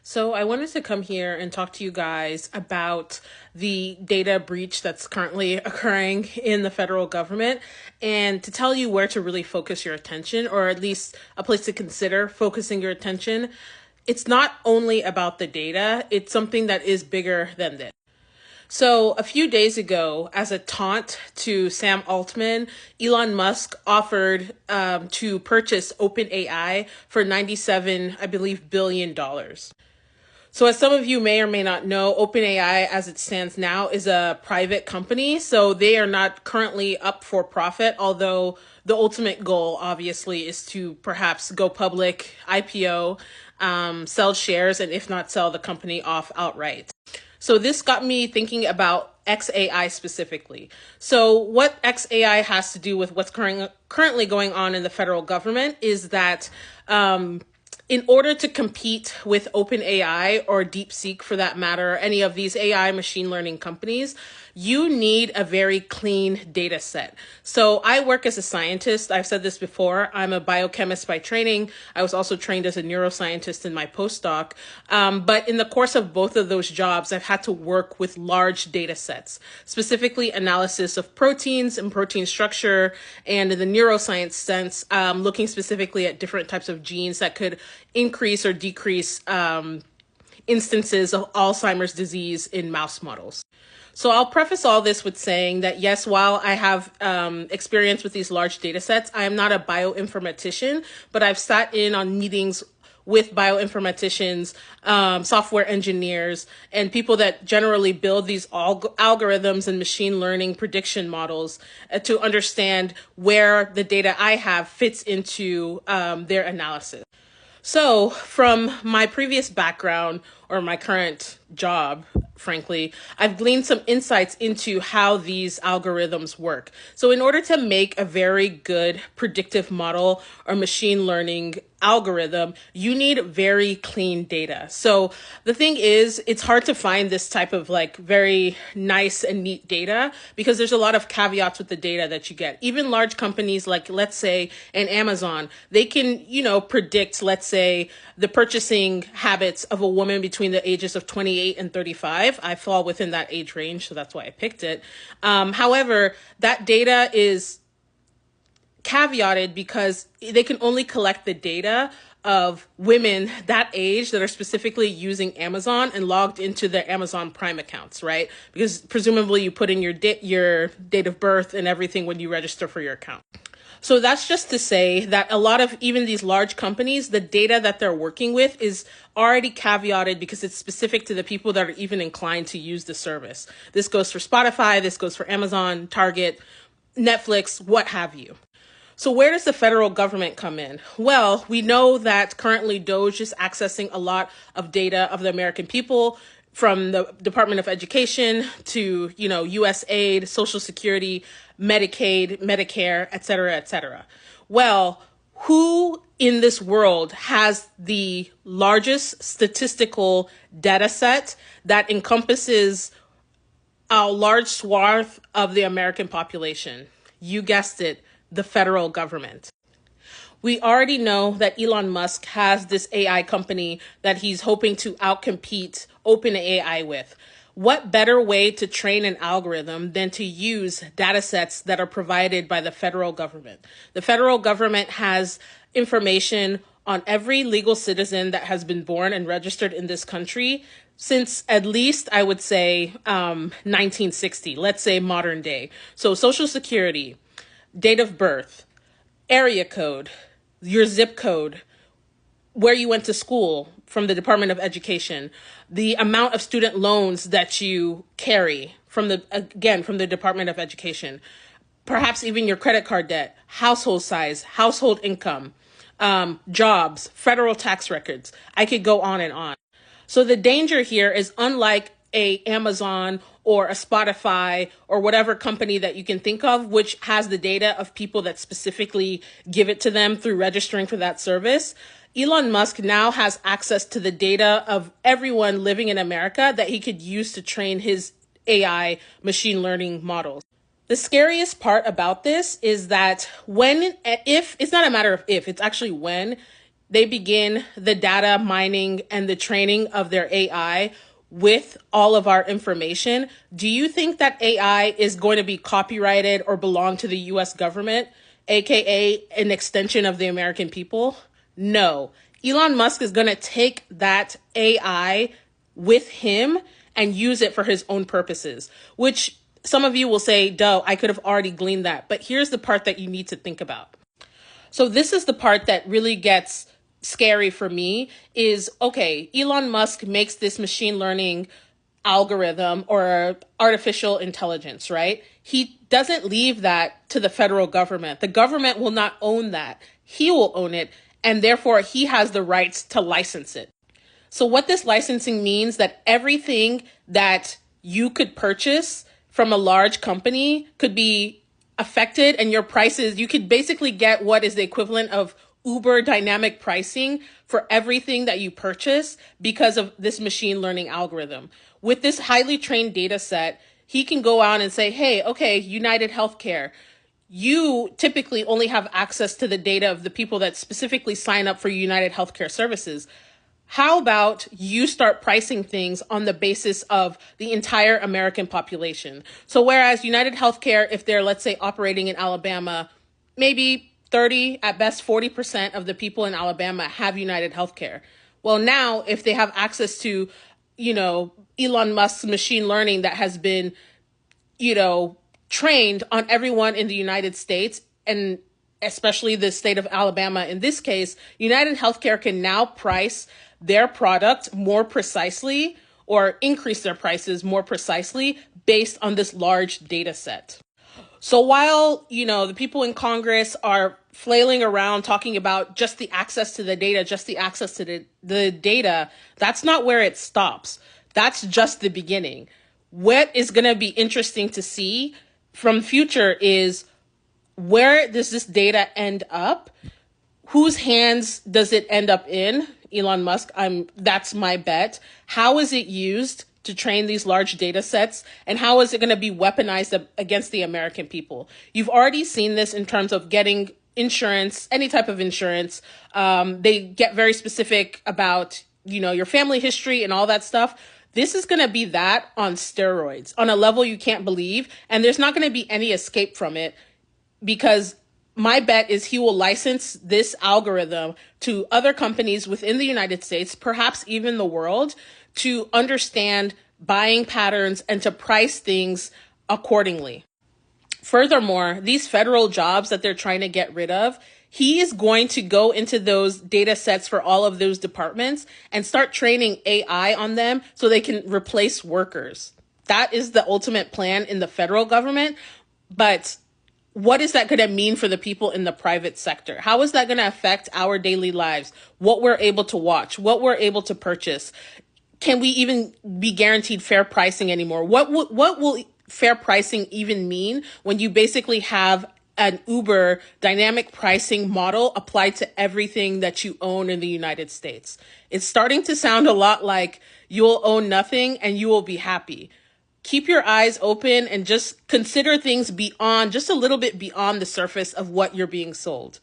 So I wanted to come here and talk to you guys about the data breach that's currently occurring in the federal government and to tell you where to really focus your attention, or at least a place to consider focusing your attention. It's not only about the data, it's something that is bigger than this. So a few days ago, as a taunt to Sam Altman, Elon Musk offered to purchase OpenAI for 97, I believe, $billion. So as some of you may or may not know, OpenAI, as it stands now, is a private company. So they are not currently up for profit, although the ultimate goal, obviously, is to perhaps go public, IPO, sell shares, and if not sell the company off outright. So this got me thinking about XAI specifically. So what XAI has to do with what's currently going on in the federal government is that in order to compete with OpenAI or DeepSeek, for that matter, any of these AI machine learning companies, you need a very clean data set. So I work as a scientist. I've said this before. I'm a biochemist by training. I was also trained as a neuroscientist in my postdoc. But in the course of both of those jobs, I've had to work with large data sets, specifically analysis of proteins and protein structure, and in the neuroscience sense, looking specifically at different types of genes that could increase or decrease instances of Alzheimer's disease in mouse models. So I'll preface all this with saying that, yes, while I have experience with these large data sets, I am not a bioinformatician, but I've sat in on meetings with bioinformaticians, software engineers, and people that generally build these algorithms and machine learning prediction models to understand where the data I have fits into their analysis. So from my previous background, or my current job, frankly, I've gleaned some insights into how these algorithms work. So in order to make a very good predictive model or machine learning algorithm, you need very clean data. So the thing is, it's hard to find this type of like very nice and neat data because there's a lot of caveats with the data that you get. Even large companies like, let's say, an Amazon, they can, predict, let's say, the purchasing habits of a woman between the ages of 28 and 35. I fall within that age range, so that's why I picked it. However, that data is caveated because they can only collect the data of women that age that are specifically using Amazon and logged into their Amazon Prime accounts, right? Because presumably you put in your date of birth and everything when you register for your account. So that's just to say that a lot of even these large companies, the data that they're working with is already caveated because it's specific to the people that are even inclined to use the service. This goes for Spotify, this goes for Amazon, Target, Netflix, what have you. So where does the federal government come in? Well, we know that currently DOGE is accessing a lot of data of the American people, from the Department of Education to, USAID, Social Security, Medicaid, Medicare, et cetera, et cetera. Well, who in this world has the largest statistical data set that encompasses a large swath of the American population? You guessed it, the federal government. We already know that Elon Musk has this AI company that he's hoping to outcompete OpenAI with. What better way to train an algorithm than to use data sets that are provided by the federal government? The federal government has information on every legal citizen that has been born and registered in this country since at least, I would say, 1960, let's say modern day. So Social Security, date of birth, area code, your zip code, where you went to school from the Department of Education, the amount of student loans that you carry from the Department of Education, perhaps even your credit card debt, household size, household income, jobs, federal tax records. I could go on and on. So the danger here is, unlike a Amazon or a Spotify or whatever company that you can think of, which has the data of people that specifically give it to them through registering for that service, Elon Musk now has access to the data of everyone living in America that he could use to train his AI machine learning models. The scariest part about this is that if, it's not a matter of if, it's actually when, they begin the data mining and the training of their AI with all of our information, do you think that AI is going to be copyrighted or belong to the US government, aka an extension of the American people? No. Elon Musk is going to take that AI with him and use it for his own purposes, which some of you will say, duh, I could have already gleaned that. But here's the part that you need to think about. So this is the part that really gets scary for me is, okay, Elon Musk makes this machine learning algorithm or artificial intelligence, right? He doesn't leave that to the federal government. The government will not own that. He will own it, and therefore he has the rights to license it. So what this licensing means that everything that you could purchase from a large company could be affected, and your prices, you could basically get what is the equivalent of Uber dynamic pricing for everything that you purchase because of this machine learning algorithm. With this highly trained data set, he can go out and say, hey, okay, United Healthcare, you typically only have access to the data of the people that specifically sign up for United Healthcare services. How about you start pricing things on the basis of the entire American population? So whereas United Healthcare, if they're, let's say, operating in Alabama, maybe 30, at best 40% of the people in Alabama have United Healthcare. Well, now if they have access to, Elon Musk's machine learning that has been, trained on everyone in the United States, and especially the state of Alabama in this case, United Healthcare can now price their product more precisely or increase their prices more precisely based on this large data set. So while, the people in Congress are flailing around talking about just the access to the data, the data, that's not where it stops. That's just the beginning. What is going to be interesting to see from future is, where does this data end up? Whose hands does it end up in? Elon Musk, that's my bet. How is it used to train these large data sets? And how is it going to be weaponized against the American people? You've already seen this in terms of getting insurance, any type of insurance. They get very specific about, your family history and all that stuff. This is going to be that on steroids, on a level you can't believe. And there's not going to be any escape from it, because my bet is he will license this algorithm to other companies within the United States, perhaps even the world, to understand buying patterns and to price things accordingly. Furthermore, these federal jobs that they're trying to get rid of, he is going to go into those data sets for all of those departments and start training AI on them so they can replace workers. That is the ultimate plan in the federal government. But what is that going to mean for the people in the private sector? How is that going to affect our daily lives? What we're able to watch, what we're able to purchase? Can we even be guaranteed fair pricing anymore? What will fair pricing even mean when you basically have an Uber dynamic pricing model applied to everything that you own in the United States? It's starting to sound a lot like you'll own nothing and you will be happy. Keep your eyes open and just consider things beyond, just a little bit beyond the surface of what you're being sold.